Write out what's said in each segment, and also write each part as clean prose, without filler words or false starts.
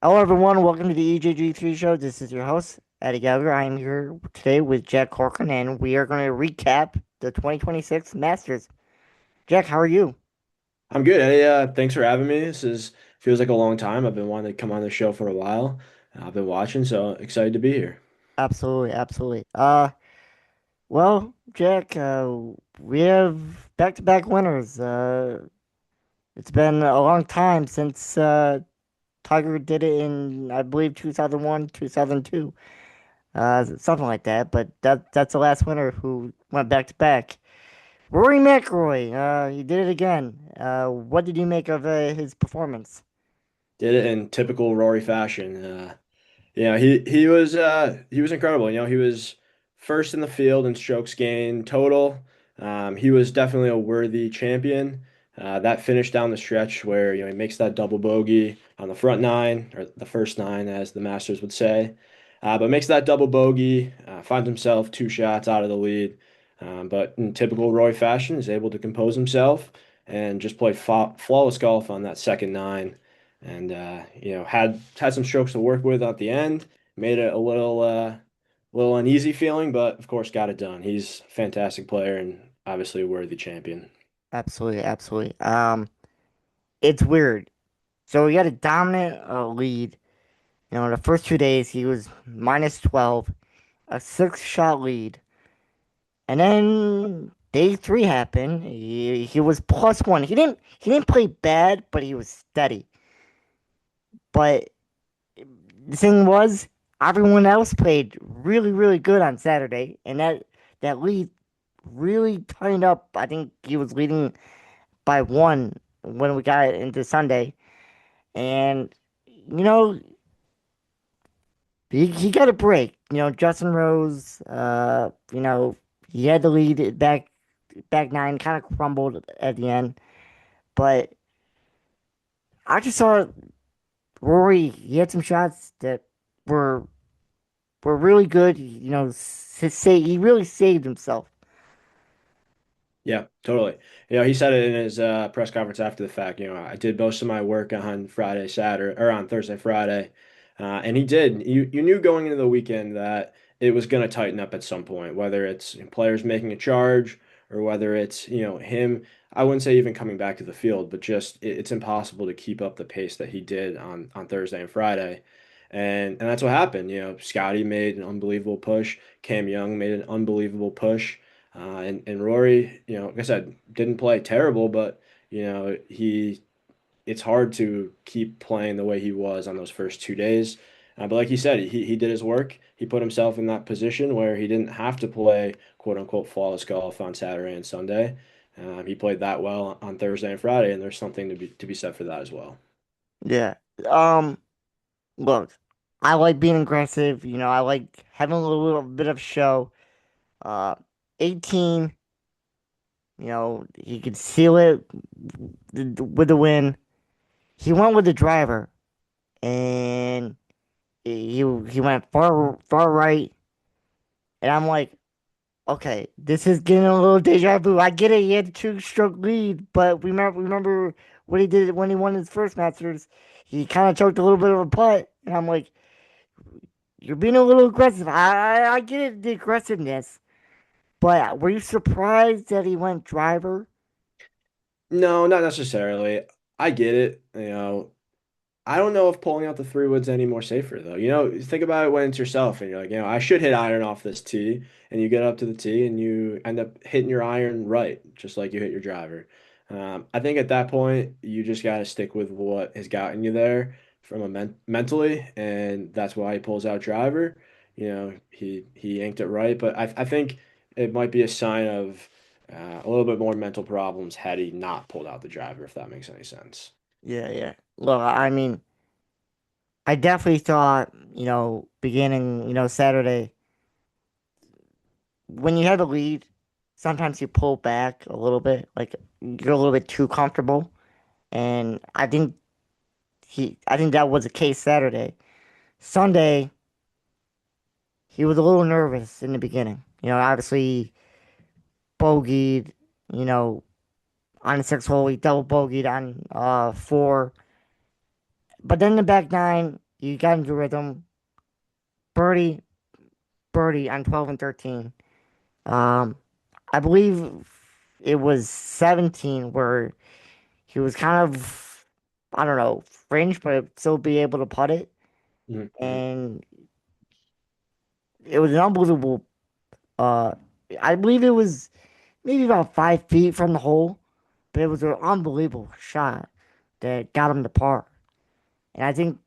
Hello, everyone. Welcome to the EJG3 show. This is your host, Eddie Gallagher. I am here today with Jack Corcoran, and we are going to recap the 2026 Masters. Jack, how are you? I'm good. Hey, thanks for having me. This is feels like a long time. I've been wanting to come on the show for a while. I've been watching, so excited to be here. Absolutely, absolutely. Well, Jack, we have back-to-back winners. It's been a long time since Tiger did it in, I believe, 2001, 2002, something like that. But that's the last winner who went back-to-back. Rory McIlroy, he did it again. What did you make of his performance? Did it in typical Rory fashion. He was incredible. He was first in the field in strokes gained total. He was definitely a worthy champion. That finish down the stretch where he makes that double bogey on the front nine or the first nine, as the Masters would say, but makes that double bogey, finds himself two shots out of the lead. But in typical Roy fashion, is able to compose himself and just play flawless golf on that second nine and had some strokes to work with at the end. Made it a little uneasy feeling, but of course got it done. He's a fantastic player and obviously a worthy champion. Absolutely, absolutely. It's weird. So he had a dominant lead. In the first 2 days, he was minus 12, a six-shot lead. And then day three happened. He was plus one. He didn't play bad, but he was steady. But the thing was, everyone else played really, really good on Saturday, and that lead really tightened up. I think he was leading by one when we got into Sunday, and you know he got a break. Justin Rose, he had the lead back nine, kind of crumbled at the end, but I just saw Rory. He had some shots that were were really good. He really saved himself. Yeah, totally. He said it in his press conference after the fact. I did most of my work on Friday, Saturday, or on Thursday, Friday, and he did. You knew going into the weekend that it was going to tighten up at some point, whether it's players making a charge or whether it's him. I wouldn't say even coming back to the field, but just it's impossible to keep up the pace that he did on Thursday and Friday. And that's what happened. Scotty made an unbelievable push. Cam Young made an unbelievable push. And Rory, like I said, didn't play terrible, but it's hard to keep playing the way he was on those first 2 days. But like he said, he did his work. He put himself in that position where he didn't have to play quote unquote flawless golf on Saturday and Sunday. He played that well on Thursday and Friday, and there's something to be said for that as well. Yeah. Um. Look, I like being aggressive. I like having a little bit of show. Uh, 18. He could seal it with the win. He went with the driver, and he went far right, and I'm like, okay, this is getting a little deja vu. I get it. He had a two-stroke lead, but remember what he did when he won his first Masters. He kind of choked a little bit of a putt, and I'm like, you're being a little aggressive. I get it, the aggressiveness, but were you surprised that he went driver? No, not necessarily. I get it. I don't know if pulling out the three wood's any more safer though. Think about it when it's yourself and you're like, I should hit iron off this tee, and you get up to the tee and you end up hitting your iron right, just like you hit your driver. I think at that point you just got to stick with what has gotten you there from mentally, and that's why he pulls out driver. He inked it right, but I think it might be a sign of a little bit more mental problems had he not pulled out the driver, if that makes any sense. Yeah, yeah. Look, I mean, I definitely thought, beginning, Saturday, when you have a lead, sometimes you pull back a little bit, like you're a little bit too comfortable. And I think that was the case Saturday. Sunday, he was a little nervous in the beginning. Obviously bogeyed, you know, on the sixth hole, he double bogeyed on four. But then the back nine. he got into rhythm, birdie, birdie on 12 and 13. Um, I believe it was 17 where he was kind of, I don't know, fringe, but still be able to putt it. Mhm. And it was an unbelievable, uh, I believe it was maybe about 5 feet from the hole, but it was an unbelievable shot that got him the par. And I think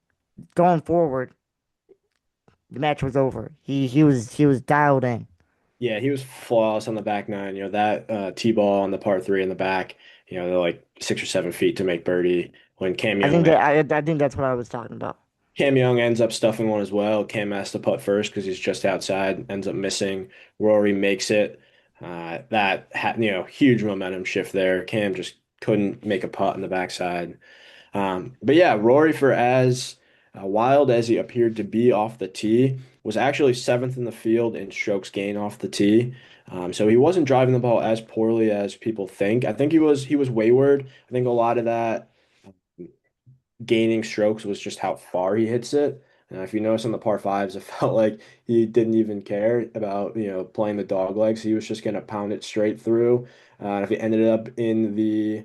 going forward, the match was over. He was dialed in. Yeah, he was flawless on the back nine. That T-ball on the par three in the back, they're like 6 or 7 feet to make birdie. When I think that's what I was talking about. Cam Young ends up stuffing one as well. Cam has to putt first because he's just outside, ends up missing. Rory makes it. That had, huge momentum shift there. Cam just couldn't make a putt on the backside. But yeah, Rory, for as wild as he appeared to be off the tee, was actually seventh in the field in strokes gained off the tee. So he wasn't driving the ball as poorly as people think. I think he was wayward. I think a lot of that gaining strokes was just how far he hits it. If you notice on the par fives, it felt like he didn't even care about, playing the dog legs. He was just going to pound it straight through. And if he ended up in the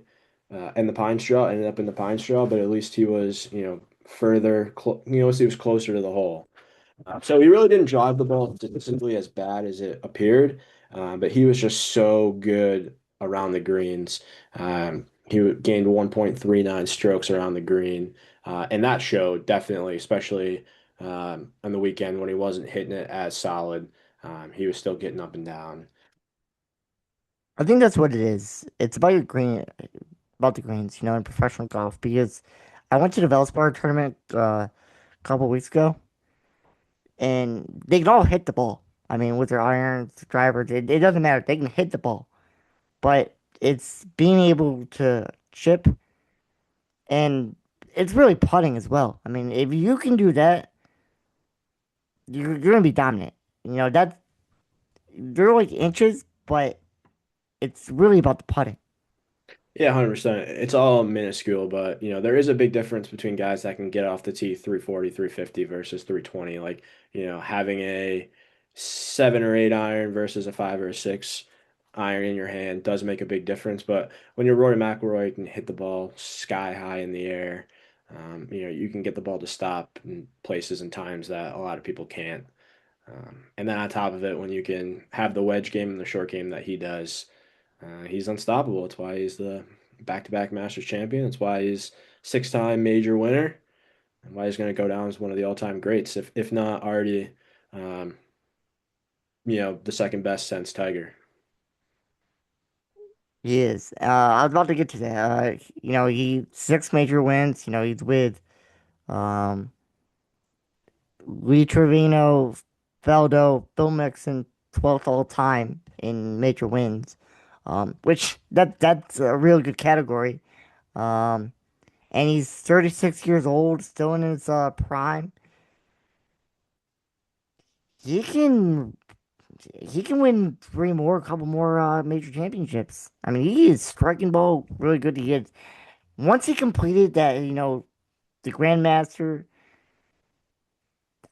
pine straw, ended up in the pine straw, but at least he was, further, he was closer to the hole. So he really didn't drive the ball statistically as bad as it appeared, but he was just so good around the greens. He gained 1.39 strokes around the green, and that showed definitely, especially on the weekend when he wasn't hitting it as solid. He was still getting up and down. I think that's what it is. It's about your green, about the greens, in professional golf. Because I went to the Valspar tournament a couple weeks ago, and they can all hit the ball. I mean, with their irons, drivers, it doesn't matter. They can hit the ball, but it's being able to chip, and it's really putting as well. I mean, if you can do that, you're gonna be dominant. That they're like inches, but it's really about the putting. Yeah, 100%. It's all minuscule, but there is a big difference between guys that can get off the tee 340, 350 versus 320. Like, having a 7 or 8 iron versus a 5 or 6 iron in your hand does make a big difference. But when you're Rory McIlroy, you can hit the ball sky high in the air. You can get the ball to stop in places and times that a lot of people can't. And then on top of it, when you can have the wedge game and the short game that he does, he's unstoppable. It's why he's the back-to-back Masters champion. It's why he's six-time major winner, and why he's going to go down as one of the all-time greats, if not already, um, the second best since Tiger. He is. I was about to get to that. He six major wins. He's with um Lee Trevino, Faldo, Phil Mixon, 12th all time in major wins. Which that's a real good category. Um, and he's 36 years old, still in his prime. He can he can win three more, a couple more major championships. I mean, he is striking ball really good. He gets once he completed that, the Grandmaster.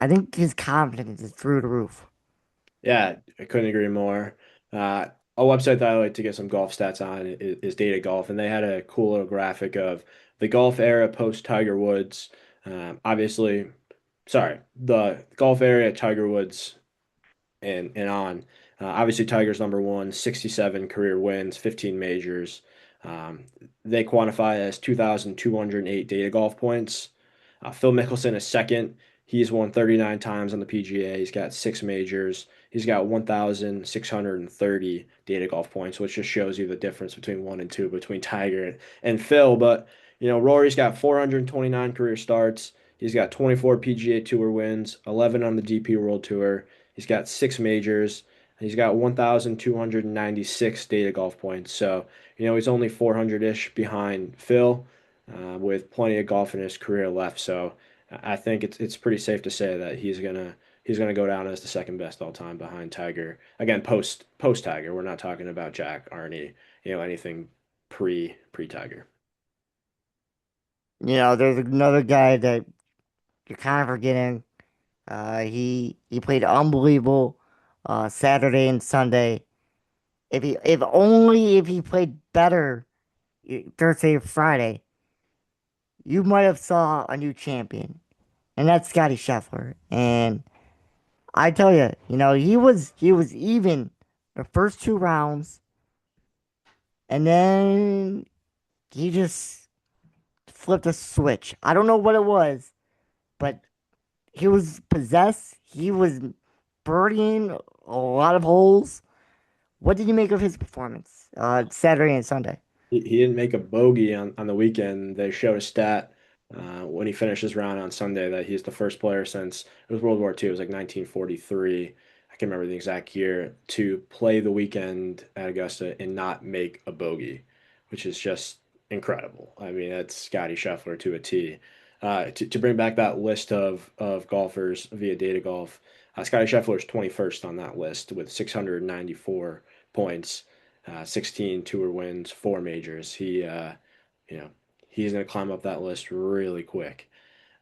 I think his confidence is through the roof. Yeah, I couldn't agree more. A website that I like to get some golf stats on is Data Golf, and they had a cool little graphic of the golf era post Tiger Woods. Obviously, sorry, the golf era Tiger Woods and on. Obviously, Tiger's number one, 67 career wins, 15 majors. Um, they quantify as 2,208 data golf points. Phil Mickelson is second. He's won 39 times on the PGA. He's got six majors. He's got 1,630 data golf points, which just shows you the difference between one and two between Tiger and Phil. But, Rory's got 429 career starts. He's got 24 PGA Tour wins, 11 on the DP World Tour. He's got six majors. He's got 1,296 data golf points. So, he's only 400-ish behind Phil, with plenty of golf in his career left. So, I think it's pretty safe to say that he's gonna go down as the second best all time behind Tiger. Again, post Tiger. We're not talking about Jack, Arnie, anything pre Tiger. There's another guy that you're kind of forgetting. He played unbelievable Saturday and Sunday. If only if he played better Thursday or Friday, you might have saw a new champion, and that's Scotty Scheffler. And I tell you, he was even the first two rounds, and then he just flipped a switch. I don't know what it was, but he was possessed. He was birdieing a lot of holes. What did you make of his performance Saturday and Sunday? He didn't make a bogey on the weekend. They showed a stat when he finished his round on Sunday that he's the first player since it was World War II. It was like 1943. I can't remember the exact year to play the weekend at Augusta and not make a bogey, which is just incredible. I mean, that's Scotty Scheffler to a T. To bring back that list of golfers via data golf, Scotty Scheffler is 21st on that list with 694 points, 16 tour wins, four majors. You know, he's going to climb up that list really quick.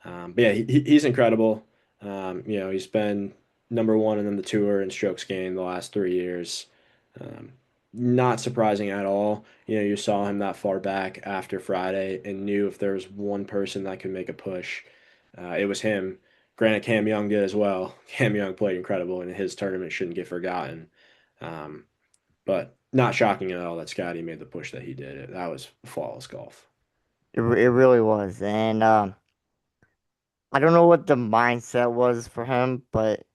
But yeah, he's incredible. He's been number one and then the tour in strokes gained the last 3 years. Um, Not surprising at all. You saw him that far back after Friday and knew if there was one person that could make a push, it was him. Granted, Cam Young did as well. Cam Young played incredible, and his tournament shouldn't get forgotten. Um, but not shocking at all that Scotty made the push that he did. That was flawless golf. It really was, and I don't know what the mindset was for him, but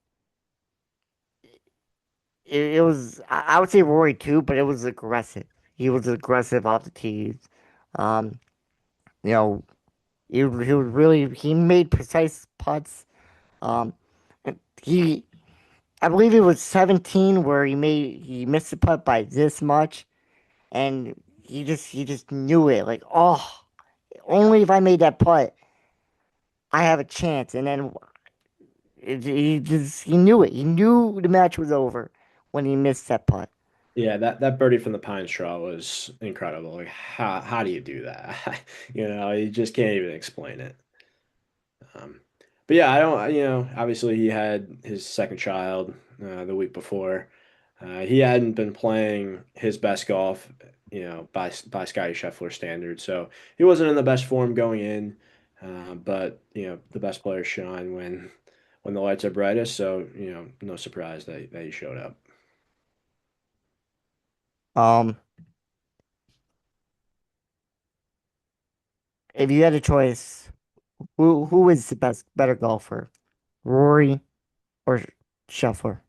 it was. I would say Rory too, but it was aggressive. He was aggressive off the tees. Um, you know, he made precise putts. Um, and I believe it was 17 where he missed the putt by this much, and he just knew it. Like, oh, only if I made that putt, I have a chance. And then he knew it. He knew the match was over when he missed that putt. Yeah, that birdie from the pine straw was incredible. Like how do you do that? You just can't even explain it. Um, but yeah, I don't. Obviously he had his second child the week before. He hadn't been playing his best golf, by Scotty Scheffler standards. So he wasn't in the best form going in. But the best players shine when the lights are brightest. So no surprise that he showed up. Um, if you had a choice, who is the better golfer, Rory or Scheffler?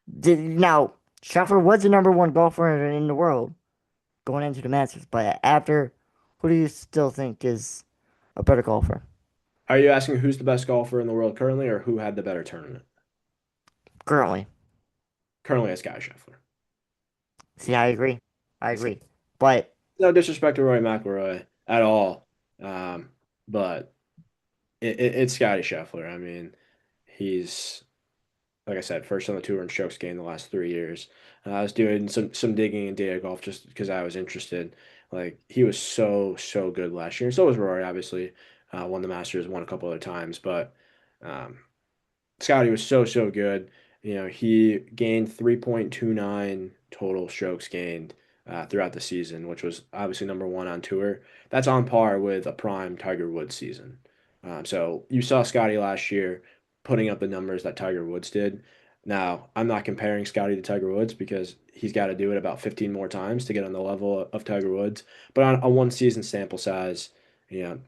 Now Scheffler was the number one golfer in the world going into the Masters, but after, who do you still think is a better golfer Are you asking who's the best golfer in the world currently, or who had the better tournament? currently? Currently, it's Scotty Scheffler. See, I agree. I It's agree. But no disrespect to Roy McIlroy at all, but it's Scotty Scheffler. I mean, he's like I said, first on the tour in strokes gained the last 3 years. I was doing some digging in data golf just because I was interested. Like he was so good last year. So was Rory, obviously. Won the Masters, won a couple other times, but um, Scotty was so good. He gained 3.29 total strokes gained throughout the season, which was obviously number one on tour. That's on par with a prime Tiger Woods season. So you saw Scotty last year putting up the numbers that Tiger Woods did. Now, I'm not comparing Scotty to Tiger Woods because he's got to do it about 15 more times to get on the level of Tiger Woods. But on a one season sample size, you know,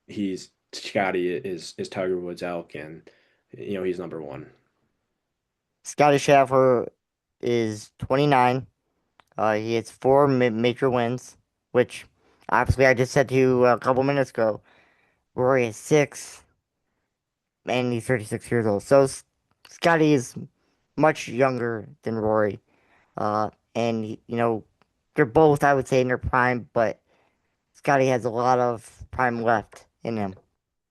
he's Scotty is Tiger Woods' elk, and he's number one. Scotty Scheffler is 29. He has four major wins, which obviously I just said to you a couple minutes ago. Rory is six, and he's 36 years old. So Scotty is much younger than Rory. And they're both, I would say, in their prime, but Scotty has a lot of prime left in him.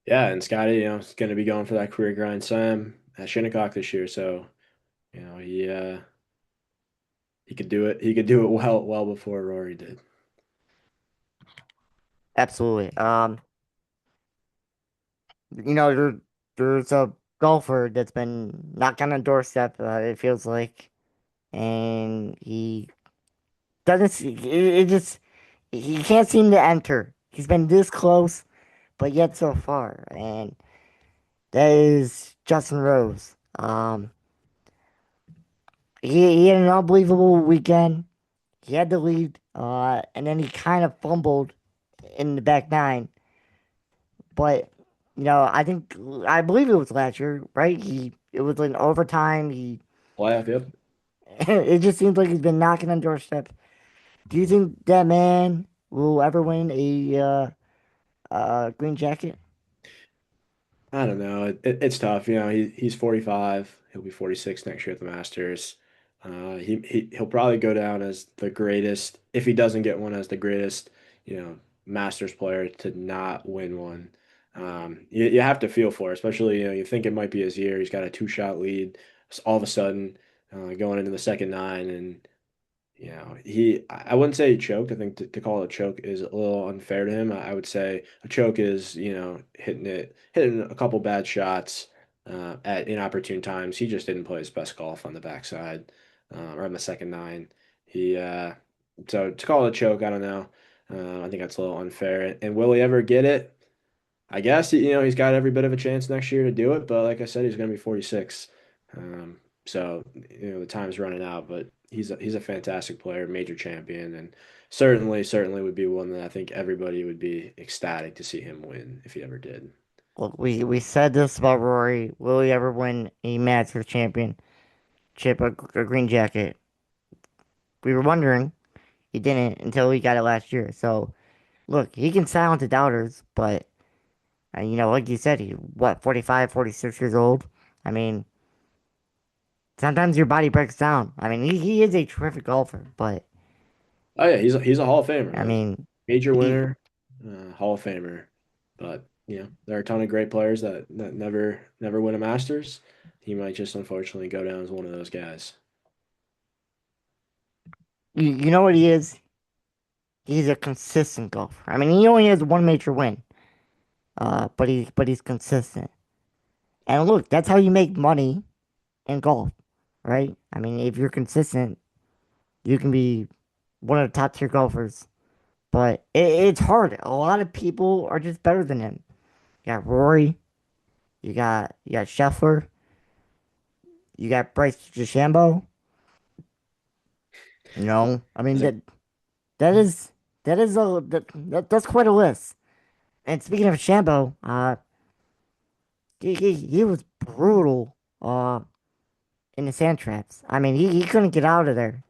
Yeah, and Scotty, is going to be going for that career grind slam at Shinnecock this year. So, he could do it. He could do it well before Rory did. Absolutely. there's a golfer that's been knocked on the doorstep. It feels like, and he doesn't. It just he can't seem to enter. He's been this close, but yet so far, and that is Justin Rose. He had an unbelievable weekend. He had the lead, and then he kind of fumbled in the back nine. But I believe it was last year, right? It was in overtime. Playoff, yep. It just seems like he's been knocking on doorsteps. Do you think that man will ever win a green jacket? I don't know. It's tough. He's 45. He'll be 46 next year at the Masters. He'll probably go down as the greatest, if he doesn't get one, as the greatest, Masters player to not win one. You have to feel for it, especially, you think it might be his year. He's got a two-shot lead. All of a sudden, going into the second nine, and I wouldn't say he choked. I think to call it a choke is a little unfair to him. I would say a choke is, hitting a couple bad shots at inopportune times. He just didn't play his best golf on the backside or on the second nine. He So to call it a choke, I don't know. I think that's a little unfair. And will he ever get it? I guess he's got every bit of a chance next year to do it, but like I said, he's going to be 46. So the time's running out, but he's a fantastic player, major champion, and certainly would be one that I think everybody would be ecstatic to see him win if he ever did. Look, we said this about Rory. Will he ever win a Masters championship, a green jacket? We were wondering. He didn't until he got it last year. So look, he can silence the doubters, but like you said, he what 45, 46 years old. I mean, sometimes your body breaks down. I mean, he is a terrific golfer, but Oh yeah, he's a Hall of Famer, I like mean, major he winner, Hall of Famer. But there are a ton of great players that never win a Masters. He might just unfortunately go down as one of those guys. you know what he is? He's a consistent golfer. I mean, he only has one major win, but he's consistent. And look, that's how you make money in golf, right? I mean, if you're consistent, you can be one of the top tier golfers. But it's hard. A lot of people are just better than him. You got Rory, you got Scheffler, you got Bryce DeChambeau. I mean Is it? that is that's quite a list. And speaking of Shambo, he was brutal in the sand traps. I mean, he couldn't get out of there.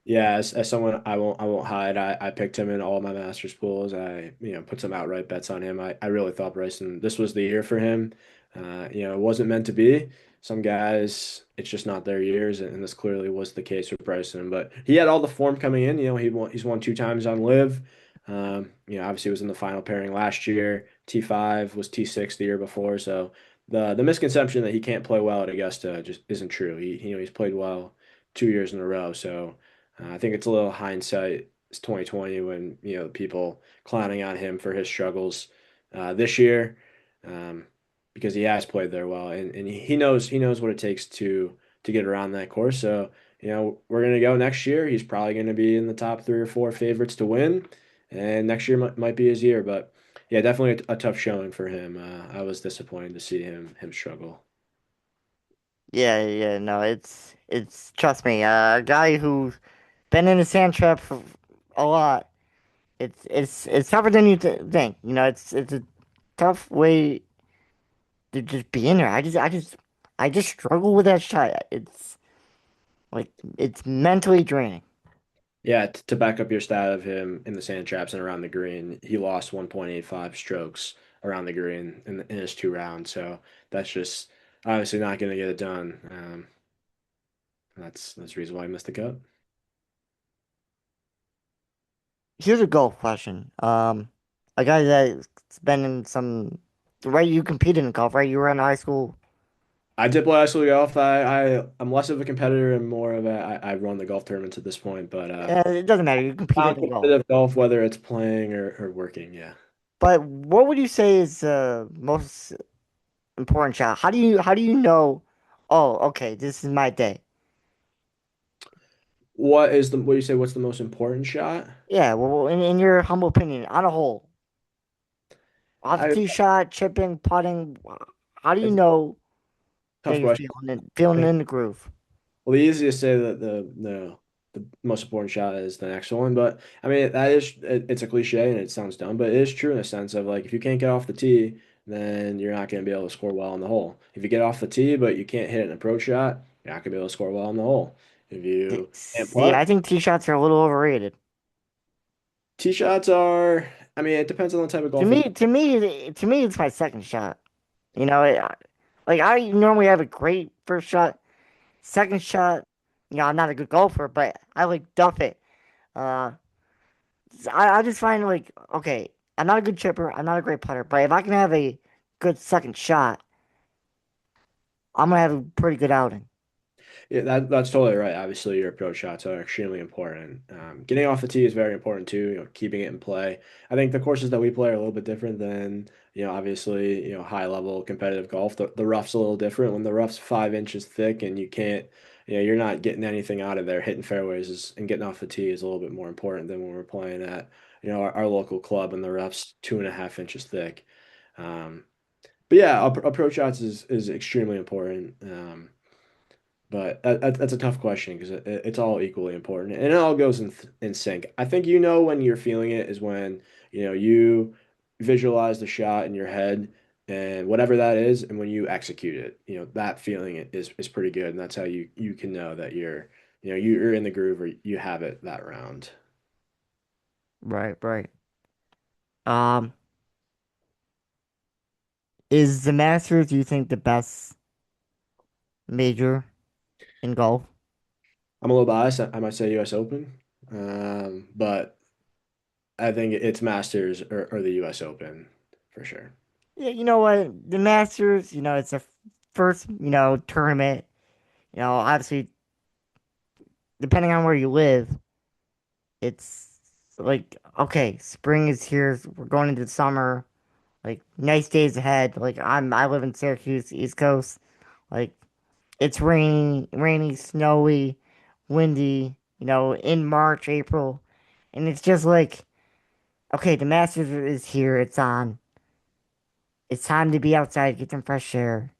Yeah, as someone I won't hide, I picked him in all my Masters pools. I put some outright bets on him. I really thought Bryson, this was the year for him. It wasn't meant to be. Some guys, it's just not their years, and this clearly was the case with Bryson. But he had all the form coming in. He's won two times on Live. Obviously was in the final pairing last year. T5 was T6 the year before. So the misconception that he can't play well at Augusta just isn't true. He's played well 2 years in a row. So. I think it's a little hindsight. It's 2020 when people clowning on him for his struggles this year, um, because he has played there well, and he knows what it takes to get around that course. So we're gonna go next year. He's probably gonna be in the top three or four favorites to win, and next year might be his year. But yeah, definitely a tough showing for him. I was disappointed to see him struggle. Yeah, yeah, no, it's trust me, a guy who's been in the sand trap for a lot. It's tougher than you think. It's a tough way to just be in there. I just struggle with that shot. It's like it's mentally draining. Yeah, to back up your stat of him in the sand traps and around the green, he lost 1.85 strokes around the green in his two rounds. So that's just obviously not going to get it done. That's the reason why he missed the cut. Here's a golf question. A guy that's been in some, right? You competed in golf, right? You were in high school. I did play high school golf. I'm less of a competitor and more of I run the golf tournaments at this point, but It doesn't matter. You competed in golf. competitive golf, whether it's playing or working. Yeah. But what would you say is most? important shot. How do you know? Oh, okay, this is my day. What do you say? What's the most important shot? Yeah, well, in your humble opinion, on a whole, off the I tee shot, chipping, putting, how do you It's a know that tough you're question. feeling in the groove? Well, the easiest to say that the most important shot is the next one, but I mean it's a cliche and it sounds dumb, but it is true in a sense of like if you can't get off the tee, then you're not going to be able to score well in the hole. If you get off the tee but you can't hit an approach shot, you're not going to be able to score well in the hole. If you can't See, I putt, think tee shots are a little overrated. tee shots are. I mean, it depends on the type of To golfer. me, to me, to me, it's my second shot. You know, like I normally have a great first shot, second shot. I'm not a good golfer, but I like duff it. Uh, I just find like, okay, I'm not a good chipper, I'm not a great putter, but if I can have a good second shot, I'm gonna have a pretty good outing. Yeah, that's totally right. Obviously, your approach shots are extremely important. Getting off the tee is very important too. Keeping it in play. I think the courses that we play are a little bit different than obviously high level competitive golf. The rough's a little different. When the rough's 5 inches thick and you can't, you're not getting anything out of there. Hitting fairways and getting off the tee is a little bit more important than when we're playing at our local club and the rough's 2.5 inches thick. Um, but yeah, approach shots is extremely important. But that's a tough question because it's all equally important and it all goes in sync. I think when you're feeling it is when you visualize the shot in your head and whatever that is, and when you execute it, that feeling is pretty good, and that's how you can know that you're in the groove or you have it that round. Right, right. Um, is the Masters, do you think, the best major in golf? I'm a little biased. I might say U.S. Open, but I think it's Masters or the U.S. Open for sure. Yeah, you know what? The Masters, it's a first, tournament. Obviously, depending on where you live, it's like, okay, spring is here. We're going into summer. Like, nice days ahead. Like, I live in Syracuse, East Coast. Like, it's rainy, snowy, windy, in March, April. And it's just like, okay, the Masters is here. It's on. It's time to be outside, get some fresh air.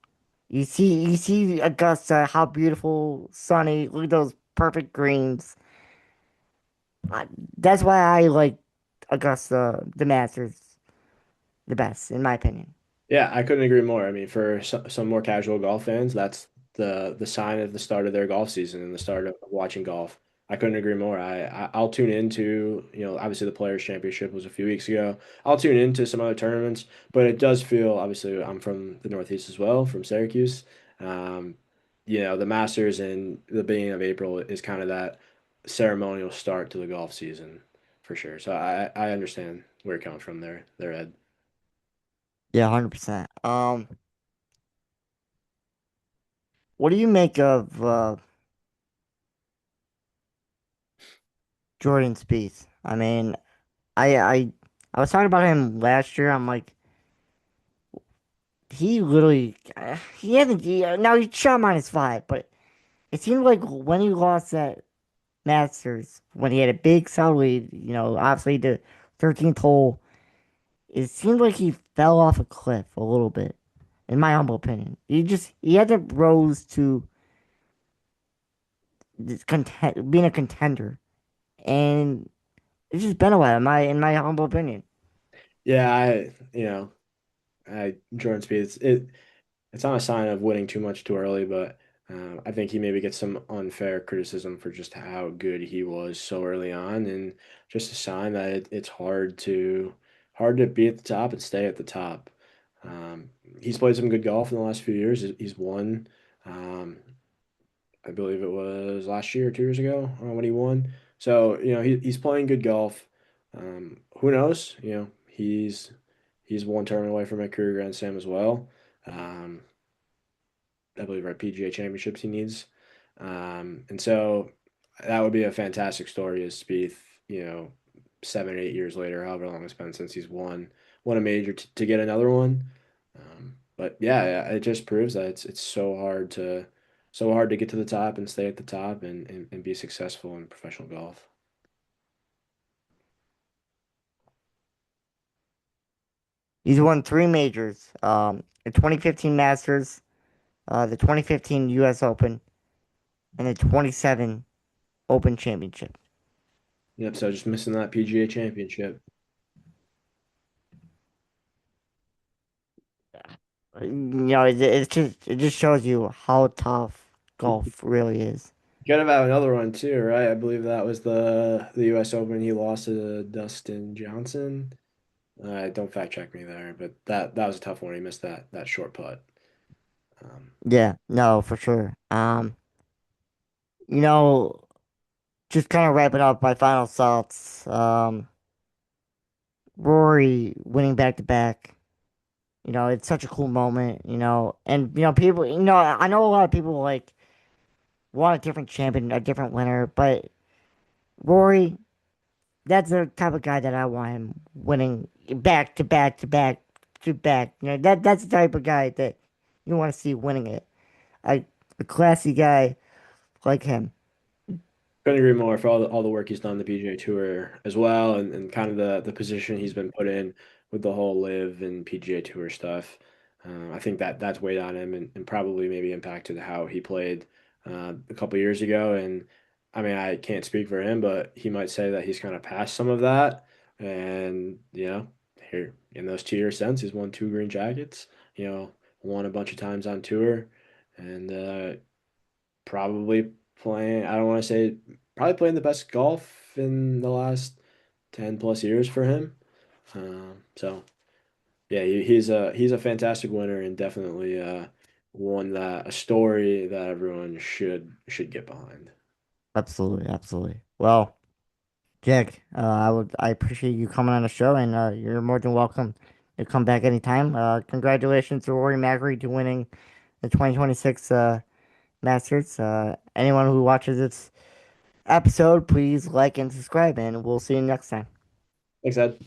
You see Augusta, how beautiful, sunny. Look at those perfect greens. I, that's why I like Augusta, the Masters, the best, in my opinion. Yeah, I couldn't agree more. I mean, for some more casual golf fans, that's the sign of the start of their golf season and the start of watching golf. I couldn't agree more. I'll tune into, obviously the Players Championship was a few weeks ago. I'll tune into some other tournaments, but it does feel, obviously I'm from the Northeast as well, from Syracuse. Um, the Masters in the beginning of April is kind of that ceremonial start to the golf season for sure. So I understand where you're coming from there, Ed. Yeah, 100%. What do you make of Jordan Spieth? I mean, I I I was talking about him last year. I'm like, he literally he hasn't now he shot -5, but it seemed like when he lost that Masters, when he had a big solid lead, obviously the 13th hole, it seemed like he fell off a cliff a little bit, in my humble opinion. He hasn't rose to being a contender, and it's just been a while, in my humble opinion. Yeah, Jordan Spieth, it's not a sign of winning too much too early, but I think he maybe gets some unfair criticism for just how good he was so early on, and just a sign that it's hard to be at the top and stay at the top. He's played some good golf in the last few years. He's won. Um, I believe it was last year or 2 years ago when he won. So he's playing good golf. Who knows? He's one tournament away from a career Grand Slam as well. Um, I believe our PGA championships he needs. And so that would be a fantastic story as Spieth, 7, 8 years later, however long it's been since he's won a major to get another one. But yeah, it just proves that it's so hard to get to the top and stay at the top and be successful in professional golf. He's won three majors. The 2015 Masters, the 2015 U.S. Open, and the 27 Open Championship. Yep, so just missing that PGA championship. It just shows you how tough golf really is. Could have had another one too, right? I believe that was the U.S. Open. He lost to Dustin Johnson. Don't fact check me there, but that was a tough one. He missed that short putt. Um, Yeah, no, for sure. You know, just kind of wrapping up my final thoughts. Rory winning back to back. It's such a cool moment. And people. I know a lot of people like want a different champion, a different winner, but Rory, that's the type of guy that I want him winning back to back to back to back. That's the type of guy that you want to see winning it. A, a classy guy like him. Couldn't agree more for all the work he's done on the PGA Tour as well, and kind of the position he's been put in with the whole live and PGA Tour stuff. I think that's weighed on him and probably maybe impacted how he played a couple years ago. And I mean, I can't speak for him, but he might say that he's kind of past some of that. And here in those 2 years since, he's won two green jackets. Won a bunch of times on tour, and probably playing, I don't want to say, probably playing the best golf in the last 10 plus years for him. So yeah, he's a fantastic winner and definitely one that a story that everyone should get behind. Absolutely, absolutely. Well, Jack, I appreciate you coming on the show, and you're more than welcome to come back anytime. Congratulations to Rory McIlroy to winning the 2026 Masters. Anyone who watches this episode, please like and subscribe, and we'll see you next time. Thanks, Ed.